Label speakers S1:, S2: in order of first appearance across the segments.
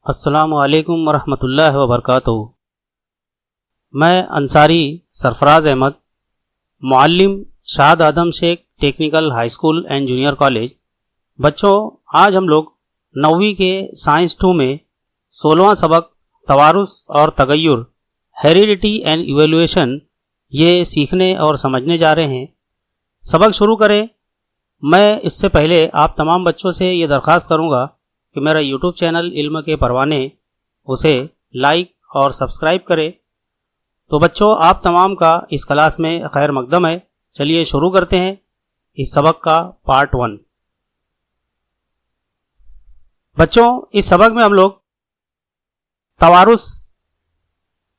S1: अस्सलामु अलैकुम वरहमतुल्लाहि वबरकातुहू। मैं Ansari Sarfaraz Ahmed, Muallim Shad Adam Shaikh technical high school and junior college. बच्चों, आज हम लोग 9वीं के साइंस 2 में 16वां सबक तवारुस और तगय्युर, हेरिडिटी एंड इवैल्यूएशन, ये सीखने और समझने जा रहे हैं। सबक शुरू करें, मैं इससे पहले आप तमाम बच्चों से ये दरख्वास्त करूँगा कि मेरा यूट्यूब चैनल इल्म के परवाने उसे लाइक और सब्सक्राइब करें। तो बच्चों, आप तमाम का इस क्लास में खैर मकदम है। चलिए शुरू करते हैं इस सबक का पार्ट 1। बच्चों, इस सबक में हम लोग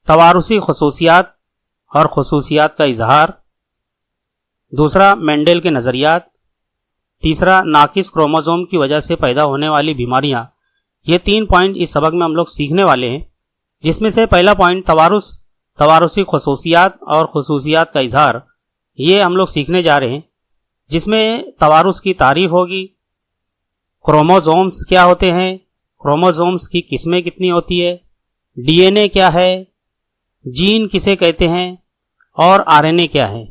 S1: तवारुसी खुसूसियात और खुसूसियात का इजहार, दूसरा मेंडेल के नज़रियात, तीसरा नाकिस क्रोमोसोम की वजह से पैदा होने वाली बीमारियां, ये 3 पॉइंट इस सबक में हम लोग सीखने वाले हैं। जिसमें से पहला पॉइंट तवारुसी खुसूसियात और खुसूसियात का इजहार, ये हम लोग सीखने जा रहे हैं। जिसमें तवारुस की तारीफ होगी, क्रोमोसोम्स क्या होते हैं, क्रोमोसोम्स की किस्में कितनी होती है, डीएनए क्या है, जीन किसे कहते हैं और आरएनए क्या है।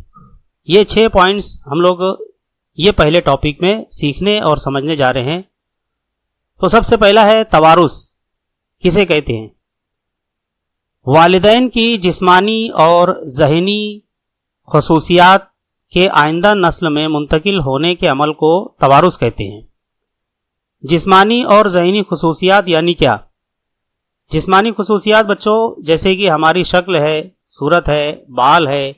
S1: ये 6 पॉइंट्स हम लोग ये पहले टॉपिक में सीखने और समझने जा रहे हैं। तो सबसे पहला है तवारुस किसे कहते हैं। वालिदैन की जिस्मानी और ज़हनी खुसूसियात के आइंदा नस्ल में मुंतकिल होने के अमल को तवारुस कहते हैं। जिस्मानी और ज़हनी खुसूसियात यानी क्या? जिस्मानी खुसूसियात बच्चों, जैसे कि हमारी शक्ल है, सूरत है, बाल है,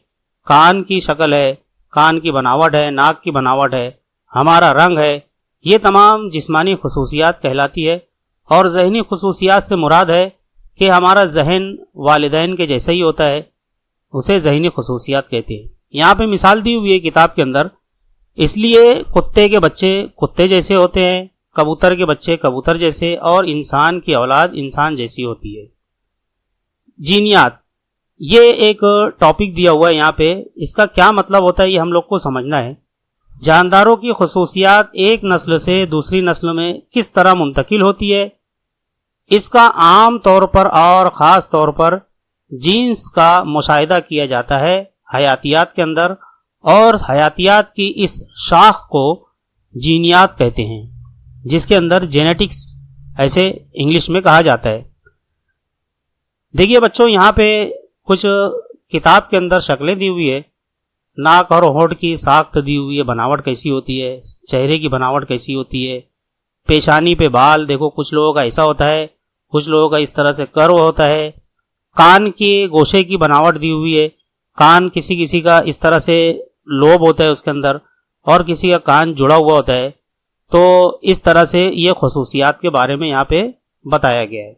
S1: कान की शक्ल है, कान की बनावट है, नाक की बनावट है, हमारा रंग है, ये तमाम जिस्मानी खुसूसियात कहलाती है। और ज़हनी खुसूसियात से मुराद है कि हमारा जहन वालिदैन के जैसा ही होता है, उसे ज़हनी खुसूसियात कहते हैं। यहाँ पे मिसाल दी हुई है किताब के अंदर। इसलिए कुत्ते के बच्चे कुत्ते जैसे होते हैं, कबूतर के बच्चे कबूतर जैसे, और इंसान की औलाद इंसान जैसी होती है। जीनियात, ये एक टॉपिक दिया हुआ है यहाँ पे। इसका क्या मतलब होता है ये हम लोग को समझना है। जानदारों की खुसूसियात एक नस्ल से दूसरी नस्ल में किस तरह मुंतकिल होती है, इसका आम तौर पर और ख़ास तौर पर जीन्स का मुशाहिदा किया जाता है हयातियात के अंदर, और हयातियात की इस शाख को जीनियात कहते हैं, जिसके अंदर जेनेटिक्स ऐसे इंग्लिश में कहा जाता है। देखिए बच्चों, यहाँ पे कुछ किताब के अंदर शक्लें दी हुई है। नाक और होंठ की साख्त दी हुई है, बनावट कैसी होती है, चेहरे की बनावट कैसी होती है, पेशानी पे बाल देखो, कुछ लोगों का ऐसा होता है, कुछ लोगों का इस तरह से कर्व होता है। कान के गोशे की बनावट दी हुई है, कान किसी किसी का इस तरह से लोब होता है उसके अंदर, और किसी का कान जुड़ा हुआ होता है। तो इस तरह से ये खुसूसियात के बारे में यहाँ पे बताया गया है।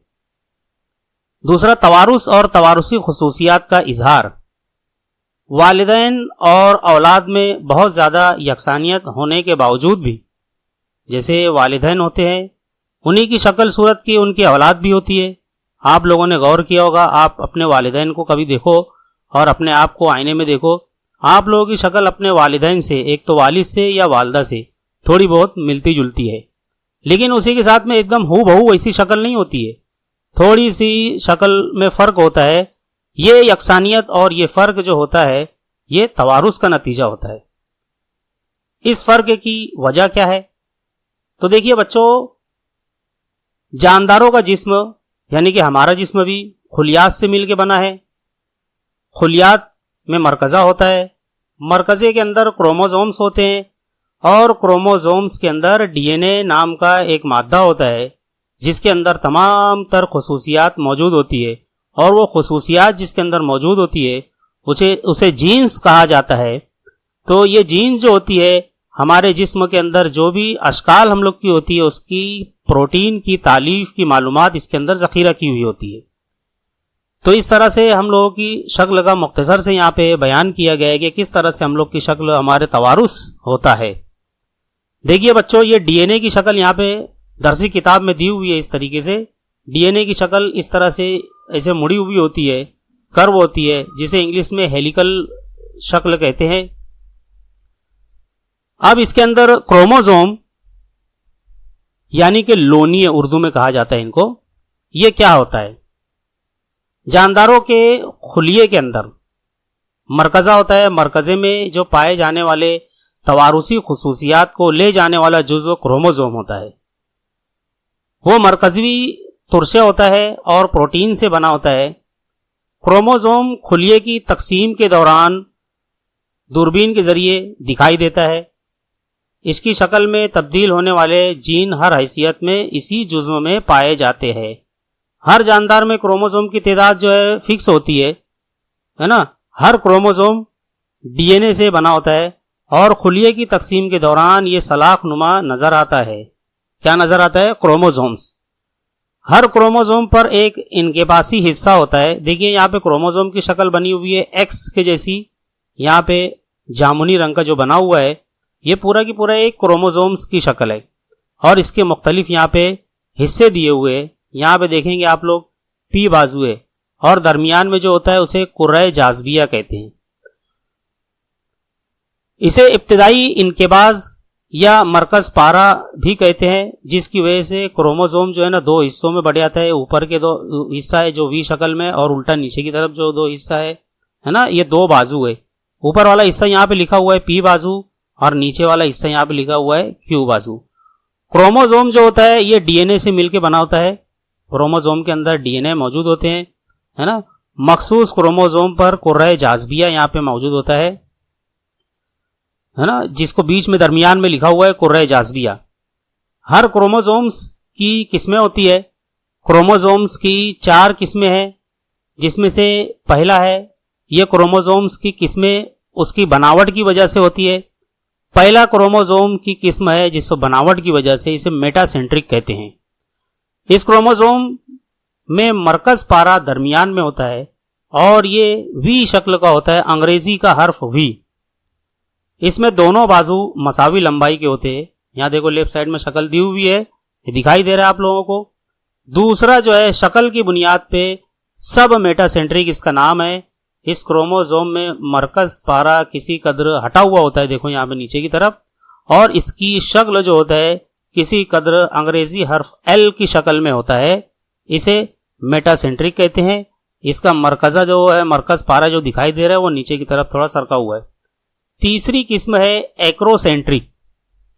S1: दूसरा, तवारुस और तवारुसी खुसूसियात का इजहार। वालिदैन और औलाद में बहुत ज़्यादा यकसानियत होने के बावजूद भी, जैसे वालिदैन होते हैं, उन्हीं की शक्ल सूरत की उनकी औलाद भी होती है। आप लोगों ने गौर किया होगा, आप अपने वालिदैन को कभी देखो और अपने आप को आईने में देखो, आप लोगों की शक्ल अपने वालिदैन से, एक तो वालिद से या वालदा से, थोड़ी बहुत मिलती जुलती है। लेकिन उसी के साथ में एकदम हूबहू वैसी शक्ल नहीं होती है, थोड़ी सी शक्ल में फ़र्क होता है। ये यकसानियत और ये फ़र्क जो होता है, ये तवारुस का नतीजा होता है। इस फ़र्क की वजह क्या है? तो देखिए बच्चों, जानदारों का जिस्म यानी कि हमारा जिस्म भी खुलियात से मिलके बना है। खुलियात में मरकज़ा होता है, मरकज़े के अंदर क्रोमोसोम्स होते हैं, और क्रोमोसोम्स के अंदर डीएनए नाम का एक मादा होता है, जिसके अंदर तमाम तर खुसूसियात मौजूद होती है। और वो खुसूसियात जिसके अंदर मौजूद होती है उसे जीन्स कहा जाता है। तो ये जीन्स जो होती है, हमारे जिस्म के अंदर जो भी अशकाल हम लोग की होती है, उसकी प्रोटीन की तालीफ की मालूमात इसके अंदर ज़ख़ीरा की हुई होती है। तो इस तरह से हम लोगों की शक्ल का मुख्तसर से यहाँ पे बयान किया गया है कि किस तरह से हम लोग की शक्ल हमारे तवारुस होता है। देखिए बच्चों, ये डीएनए की शक्ल यहाँ पे दरसी किताब में दी हुई है। इस तरीके से डीएनए की शक्ल इस तरह से ऐसे मुड़ी हुई होती है, कर्व होती है, जिसे इंग्लिश में हेलिकल शक्ल कहते हैं। अब इसके अंदर क्रोमोसोम यानी कि लोनी उर्दू में कहा जाता है इनको, ये क्या होता है? जानदारों के खुलिये के अंदर मरकज़ा होता है। मरकज़े में जो पाए जाने वाले तवारुसी खुसूसियात को ले जाने वाला जुज़्व क्रोमोसोम होता है। वो मरकज़वी तुरशे होता है और प्रोटीन से बना होता है। क्रोमोसोम खुलिये की तकसीम के दौरान दूरबीन के जरिए दिखाई देता है। इसकी शक्ल में तब्दील होने वाले जीन हर हैसियत में इसी जुज़्व में पाए जाते हैं। हर जानदार में क्रोमोसोम की तादाद जो है फिक्स होती है ना। हर क्रोमोसोम डीएनए से बना होता है और खुलिये की तकसीम के दौरान ये सलाख नुमा नजर आता है। क्या नजर आता है? क्रोमोसोम्स। हर क्रोमोसोम पर एक इनकेबासी हिस्सा होता है। देखिए यहाँ पे क्रोमोसोम की शक्ल बनी हुई है एक्स के जैसी। यहाँ पे जामुनी रंग का जो बना हुआ है ये पूरा की पूरा एक क्रोमोसोम्स की शक्ल है और इसके मुख्तलिफ यहाँ पे हिस्से दिए हुए हैं। यहाँ पे देखेंगे आप लोग पी बाजू है और दरमियान में जो होता है उसे कुर्रे जाज़बिया कहते हैं। इसे इब्तिदाई इनकेबाज या मरकज पारा भी कहते हैं, जिसकी वजह से क्रोमोसोम जो है ना दो हिस्सों में बढ़ जाता है। ऊपर के दो हिस्सा है जो वी शक्ल में और उल्टा नीचे की तरफ जो दो हिस्सा है ना, ये दो बाजू है। ऊपर वाला हिस्सा यहाँ पे लिखा हुआ है पी बाजू और नीचे वाला हिस्सा यहाँ पे लिखा हुआ है क्यू बाजू। क्रोमोसोम जो होता है ये डीएनए से मिलकर बना होता है। क्रोमोसोम के अंदर डीएनए मौजूद होते हैं, है ना। मखसूस क्रोमोसोम पर कुर्रे जाज़बिया यहाँ पे मौजूद होता है ना, जिसको बीच में दरमियान में लिखा हुआ है कुर्रे जाज़बिया। हर क्रोमोसोम्स की किस्में होती है। क्रोमोसोम्स की 4 किस्में हैं, जिसमें से पहला है ये क्रोमोसोम्स की किस्में उसकी बनावट की वजह से होती है। पहला क्रोमोसोम की किस्म है जिस बनावट की वजह से इसे मेटासेंट्रिक कहते हैं। इस क्रोमोसोम में मरकज पारा दरमियान में होता है और ये वी शक्ल का होता है, अंग्रेजी का हर्फ वी। इसमें दोनों बाजू मसावी लंबाई के होते हैं। यहाँ देखो लेफ्ट साइड में शक्ल दी हुई है, दिखाई दे रहा है आप लोगों को। दूसरा जो है शक्ल की बुनियाद पे सब मेटासेंट्रिक इसका नाम है। इस क्रोमोसोम में मरकज पारा किसी कदर हटा हुआ होता है, देखो यहाँ पे नीचे की तरफ, और इसकी शक्ल जो होता है किसी कदर अंग्रेजी हर्फ एल की शक्ल में होता है। इसे मेटासेंट्रिक कहते हैं। इसका मरकजा जो है मरकज पारा जो दिखाई दे रहा है वो नीचे की तरफ थोड़ा सरका हुआ है। तीसरी किस्म है एक्रोसेंट्रिक।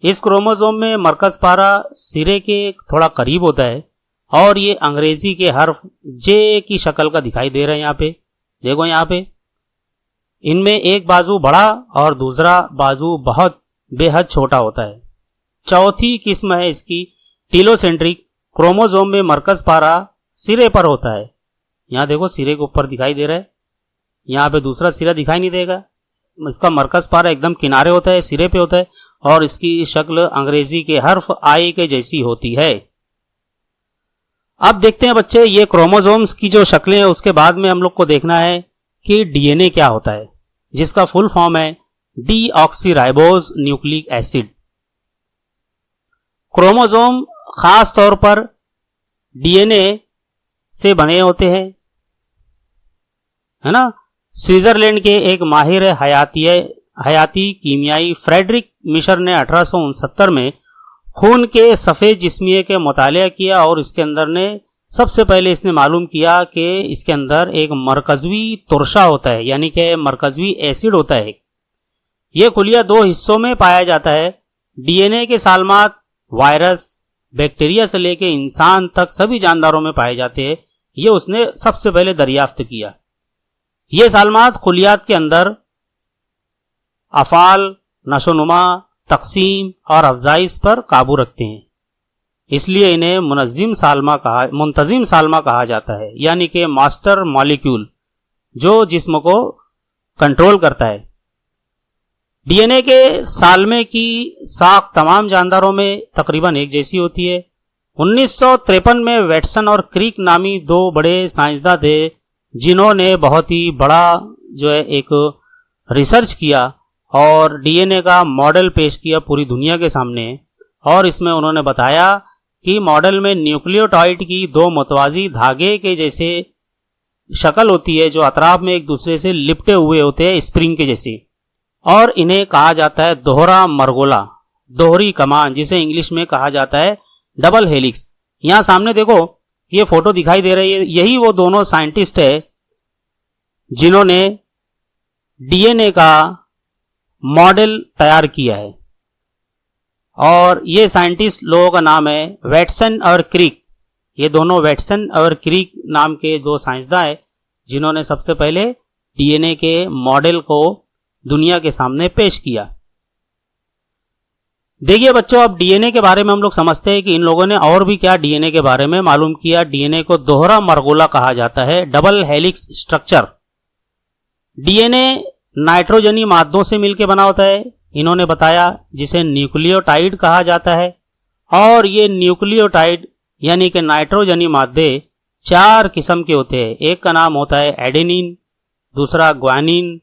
S1: इस क्रोमोसोम में मरकज पारा सिरे के थोड़ा करीब होता है और ये अंग्रेजी के हर्फ जे की शक्ल का दिखाई दे रहा है। यहाँ पे देखो, यहाँ पे इनमें एक बाजू बड़ा और दूसरा बाजू बहुत बेहद छोटा होता है। चौथी किस्म है इसकी टीलोसेंट्रिक। क्रोमोसोम में मरकज पारा सिरे पर होता है। यहाँ देखो सिरे के ऊपर दिखाई दे रहा है, यहाँ पे दूसरा सिरा दिखाई नहीं देगा। इसका मरकज पारा एकदम किनारे होता है, सिरे पे होता है और इसकी शक्ल अंग्रेजी के हर्फ आई के जैसी होती है। अब देखते हैं बच्चे ये क्रोमोसोम्स की जो शक्लें हैं, उसके बाद में हम लोग को देखना है कि डीएनए क्या होता है, जिसका फुल फॉर्म है डीऑक्सीराइबोज न्यूक्लिक एसिड। क्रोमोसोम खास तौर पर डीएनए से बने होते हैं, है ना। स्विट्जरलैंड के एक माहिर हयाती कीमियाई फ्रेडरिक मिशर ने 1869 में खून के सफ़ेद जिस्मिये के मुतालिया किया और इसके अंदर ने सबसे पहले इसने मालूम किया कि इसके अंदर एक मरकज़वी तुरशा होता है, यानी कि मरकज़वी एसिड होता है। यह खुलिया 2 हिस्सों में पाया जाता है। डीएनए के सालमात वायरस, बैक्टीरिया से लेकर इंसान तक सभी जानदारों में पाए जाते हैं। ये उसने सबसे पहले दरियाफ्त किया। ये सालमात खुलियात के अंदर अफाल, नशोनुमा, तकसीम और अफजाइश पर काबू रखते हैं, इसलिए इन्हें मुंतजिम सालमा कहा जाता है, यानी कि मास्टर मॉलिक्यूल जो जिस्म को कंट्रोल करता है। डीएनए के सालमे की साख तमाम जानदारों में तकरीबन एक जैसी होती है। 1953 में वेटसन और क्रिक नामी 2 बड़े साइंसदान थे जिन्होंने बहुत ही बड़ा जो है एक रिसर्च किया और डीएनए का मॉडल पेश किया पूरी दुनिया के सामने। और इसमें उन्होंने बताया कि मॉडल में न्यूक्लियोटाइड की 2 मुतवाजी धागे के जैसे शक्ल होती है जो अतराफ में एक दूसरे से लिपटे हुए होते हैं स्प्रिंग के जैसे, और इन्हें कहा जाता है दोहरा मरगोला, दोहरी कमान, जिसे इंग्लिश में कहा जाता है डबल हेलिक्स। यहाँ सामने देखो ये फोटो दिखाई दे रही है, यही वो दोनों साइंटिस्ट है जिन्होंने डीएनए का मॉडल तैयार किया है। और ये साइंटिस्ट लोगों का नाम है वैटसन और क्रिक। ये दोनों वैटसन और क्रिक नाम के दो साइंसदान हैं जिन्होंने सबसे पहले डीएनए के मॉडल को दुनिया के सामने पेश किया। देखिए बच्चों, अब डीएनए के बारे में हम लोग समझते हैं कि इन लोगों ने और भी क्या डीएनए के बारे में मालूम किया। डीएनए को दोहरा मरगोला कहा जाता है, डबल हेलिक्स स्ट्रक्चर। डीएनए नाइट्रोजनी मादों से मिलकर बना होता है, इन्होंने बताया, जिसे न्यूक्लियोटाइड कहा जाता है। और ये न्यूक्लियोटाइड यानी कि नाइट्रोजनी मादे 4 किस्म के होते हैं। एक का नाम होता है एडेनिन, दूसरा ग्वानिन,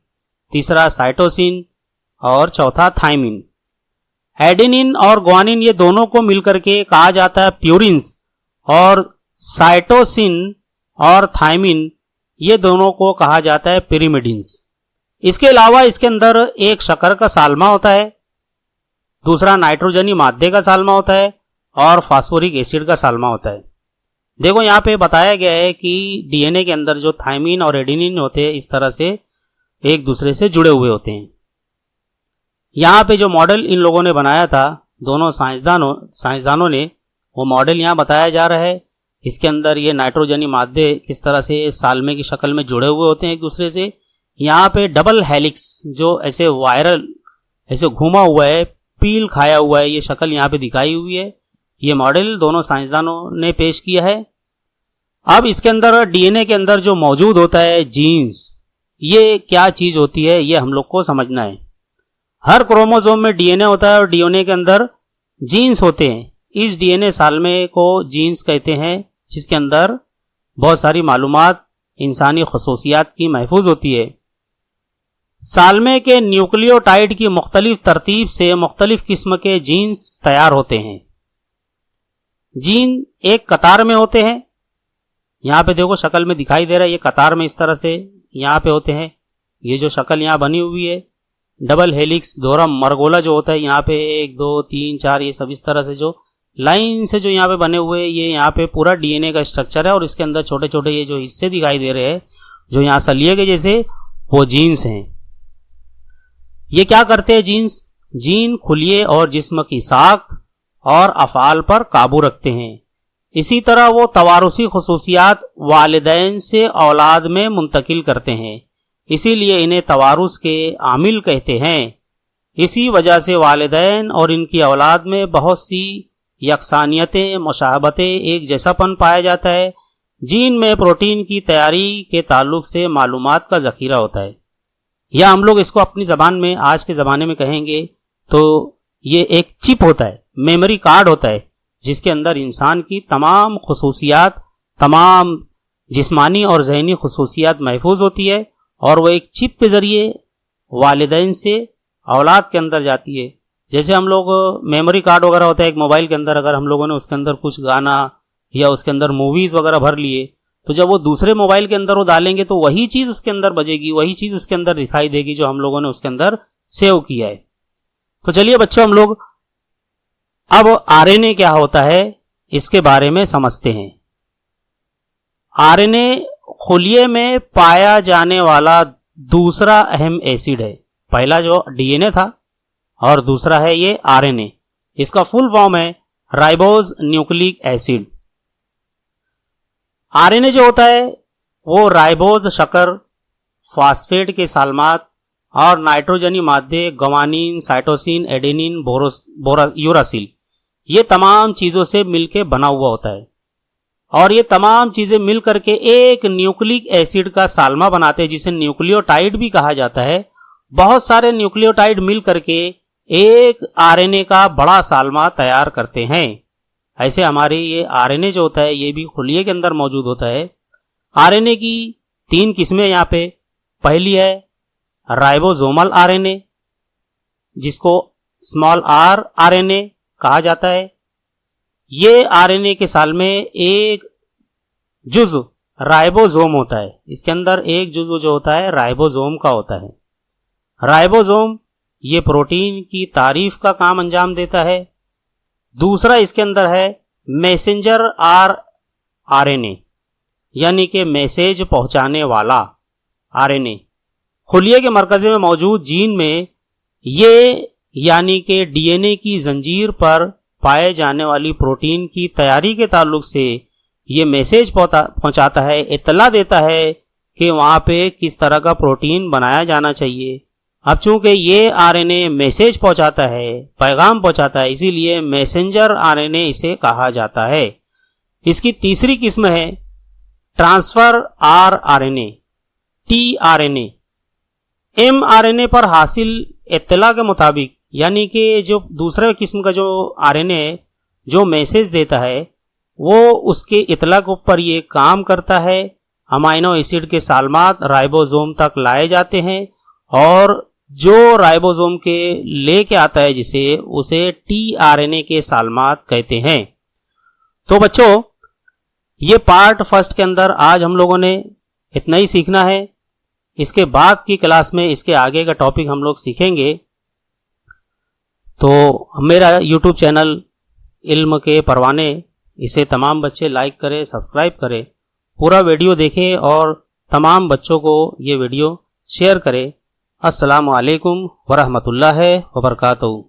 S1: तीसरा साइटोसिन और चौथा थाइमिन। एडेनिन और ग्वानिन ये दोनों को मिलकर के कहा जाता है प्यूरिन्स, और साइटोसिन और थाइमिन ये दोनों को कहा जाता है पिरिमिडिन्स। इसके अलावा इसके अंदर एक शक्कर का साल्मा होता है, दूसरा नाइट्रोजनी मादे का साल्मा होता है और फास्फोरिक एसिड का साल्मा होता है। देखो यहाँ पे बताया गया है कि डीएनए के अंदर जो थाइमिन और एडेनिन होते हैं इस तरह से एक दूसरे से जुड़े हुए होते हैं। यहाँ पे जो मॉडल इन लोगों ने बनाया था, दोनों साइंसदानों ने, वो मॉडल यहाँ बताया जा रहा है। इसके अंदर ये नाइट्रोजनी मादे किस तरह से साल्मे की शक्ल में जुड़े हुए होते हैं एक दूसरे से। यहाँ पे डबल हेलिक्स जो ऐसे वायरल ऐसे घूमा हुआ है, पील खाया हुआ है, ये शक्ल यहाँ पे दिखाई हुई है। ये मॉडल दोनों साइंसदानों ने पेश किया है। अब इसके अंदर डीएनए के अंदर जो मौजूद होता है जीन्स, ये क्या चीज होती है ये हम लोग को समझना है। हर क्रोमोसोम में डीएनए होता है और डीएनए के अंदर जीन्स होते हैं। इस डीएनए साल्मे को जीन्स कहते हैं, जिसके अंदर बहुत सारी मालूमात इंसानी खसूसियात की महफूज होती है। साल्मे के न्यूक्लियोटाइड की मुख्तलिफ तरतीब से मुख्तलिफ किस्म के जीन्स तैयार होते हैं। जीन एक कतार में होते हैं, यहाँ पे देखो शक्ल में दिखाई दे रहा है, ये कतार में इस तरह से यहाँ पे होते हैं। ये जो शक्ल यहाँ बनी हुई है, डबल हेलिक्स दोहरा मरगोला जो होता है, यहाँ पे 1 2 3 4 ये सब इस तरह से जो लाइन से जो यहाँ पे बने हुए, ये यहाँ पे पूरा डीएनए का स्ट्रक्चर है। और इसके अंदर छोटे छोटे ये जो हिस्से दिखाई दे रहे हैं, जो यहाँ सलिए के जैसे, वो जीन्स हैं। ये क्या करते हैं जीन्स? जीन खुलिए और जिस्म की साख्त और अफ़आल पर काबू रखते हैं। इसी तरह वो तवारुसी खुसूसियात वालिदैन से औलाद में मुंतकिल करते हैं, इसीलिए इन्हें तवारुस के आमिल कहते हैं। इसी वजह से वालिदैन और इनकी औलाद में बहुत सी यकसानियतें, मुशाहबतें, एक जैसापन पाया जाता है। जीन में प्रोटीन की तैयारी के ताल्लुक से मालूमात का जखीरा होता है, या हम लोग इसको अपनी ज़बान में आज के ज़माने में कहेंगे तो ये एक चिप होता है, मेमोरी कार्ड होता है, जिसके अंदर इंसान की तमाम खुसूसियात, तमाम जिस्मानी और जहनी खुसूसियात महफूज होती है, और वो एक चिप के ज़रिए वालिदैन से औलाद के अंदर जाती है। जैसे हम लोग मेमोरी कार्ड वगैरह होता है एक मोबाइल के अंदर, अगर हम लोगों ने उसके अंदर कुछ गाना या उसके अंदर मूवीज़ वगैरह भर लिए, तो जब वो दूसरे मोबाइल के अंदर वो डालेंगे तो वही चीज़ उसके अंदर बजेगी, वही चीज़ उसके अंदर दिखाई देगी जो हम लोगों ने उसके अंदर सेव किया है। तो चलिए बच्चों, हम लोग अब आरएनए क्या होता है इसके बारे में समझते हैं। आरएनए खुलिये में पाया जाने वाला दूसरा अहम एसिड है। पहला जो डीएनए था और दूसरा है ये आरएनए। इसका फुल फॉर्म है राइबोज न्यूक्लिक एसिड। आरएनए जो होता है वो राइबोज शक्कर, फास्फेट के साल्मात और नाइट्रोजनी मादे ग्वानिन, साइटोसिन, एडेनिन, यूरासिल, ये तमाम चीजों से मिलकर बना हुआ होता है। और ये तमाम चीजें मिल करके एक न्यूक्लिक एसिड का साल्मा बनाते हैं, जिसे न्यूक्लियोटाइड भी कहा जाता है। बहुत सारे न्यूक्लियोटाइड मिल करके एक आरएनए का बड़ा साल्मा तैयार करते हैं। ऐसे हमारे ये आरएनए जो होता है ये भी खुलिये के अंदर मौजूद होता है। आरएनए की 3 किस्में यहाँ पे। पहली है राइबोसोमल आरएनए, जिसको स्मॉल आर आरएनए कहा जाता है। ये आरएनए के साल में एक जुज़ राइबोसोम होता है। इसके अंदर एक जुज़ जो होता है राइबोसोम का होता है। राइबोसोम ये प्रोटीन की तारीफ का काम अंजाम देता है। दूसरा इसके अंदर है मैसेंजर आरएनए यानी कि मैसेज पहुंचाने वाला आरएनए खुलिये के मरकज़े में मौजूद जीन में ये यानी कि डीएनए की जंजीर पर पाए जाने वाली प्रोटीन की तैयारी के ताल्लुक से ये मैसेज पहुंचाता है, इत्तला देता है कि वहाँ पे किस तरह का प्रोटीन बनाया जाना चाहिए। अब चूंकि ये आरएनए मैसेज पहुंचाता है, पैगाम पहुंचाता है, इसीलिए मैसेंजर आरएनए इसे कहा जाता है। इसकी तीसरी किस्म है ट्रांसफर आरएनए, टीआरएनए। एमआरएनए पर हासिल इत्तला के मुताबिक यानी कि जो दूसरे किस्म का जो आरएनए जो मैसेज देता है वो उसके इत्तला के ऊपर ये काम करता है। अमाइनो एसिड के सालमात राइबोसोम तक लाए जाते हैं और जो राइबोसोम के लेके आता है जिसे उसे टीआरएनए के सालमात कहते हैं। तो बच्चों ये पार्ट फर्स्ट के अंदर आज हम लोगों ने इतना ही सीखना है। इसके बाद की क्लास में इसके आगे का टॉपिक हम लोग सीखेंगे। तो मेरा यूट्यूब चैनल इल्म के परवाने, इसे तमाम बच्चे लाइक करें, सब्सक्राइब करें, पूरा वीडियो देखें और तमाम बच्चों को ये वीडियो शेयर करें। अस्सलामु अलैकुम वरहमतुल्लाहि वबरकातुहू।